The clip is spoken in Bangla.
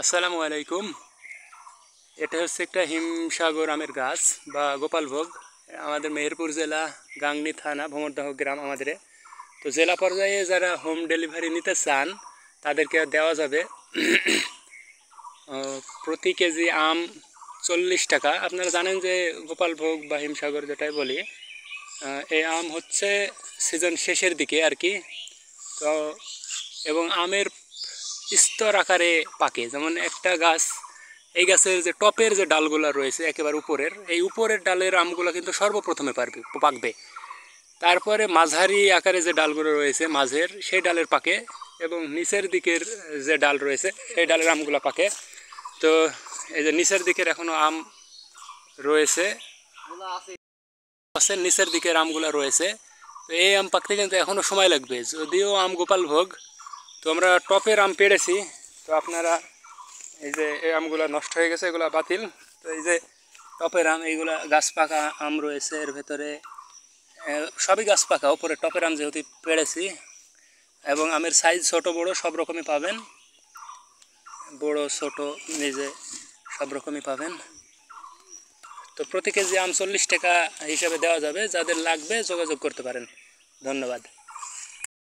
আসসালামু আলাইকুম। এটা হচ্ছে একটা হিমসাগর আমের গাছ বা গোপালভোগ। আমাদের মেহেরপুর জেলা, গাংনী থানা, ভ্রমরদহ গ্রাম আমাদের। তো জেলা পর্যায়ে যারা হোম ডেলিভারি নিতে চান তাদেরকে দেওয়া যাবে প্রতি কেজি আম 40 টাকা। আপনারা জানেন যে গোপালভোগ বা হিমসাগর যেটাই বলি, এই আম হচ্ছে সিজন শেষের দিকে আর কি। তো এবং আমের স্তর আকারে পাকে, যেমন একটা গাছ, এই গাছের যে টপের যে ডালগুলো রয়েছে একেবারে উপরের, এই উপরের ডালের আমগুলো কিন্তু সর্বপ্রথমে পাকবে। তারপরে মাঝারি আকারে যে ডালগুলো রয়েছে মাঝের, সেই ডালের পাকে, এবং নিচের দিকের যে ডাল রয়েছে সেই ডালের আমগুলো পাকে। তো এই যে নিচের দিকের এখনো আম রয়েছে, গাছের নিচের দিকের আমগুলো রয়েছে। তো এই আম পাকতে কিন্তু এখনো সময় লাগবে, যদিও আম গোপালভোগ। তো আমরা টপের আম পেড়েছি। তো আপনারা এই যে এই আমগুলো নষ্ট হয়ে গেছে, এগুলো বাতিল। তো এই যে টপের আম, এইগুলা গাছ পাকা আম রয়েছে এর ভেতরে, সবই গাছ পাকা। উপরে টপের আম যেহেতু পেড়েছি, এবং আমের সাইজ ছোট বড় সব রকমই পাবেন, বড় ছোট নিজে সব রকমই পাবেন। তো প্রতি কেজি আম 40 টাকা হিসাবে দেওয়া যাবে। যাদের লাগবে যোগাযোগ করতে পারেন। ধন্যবাদ।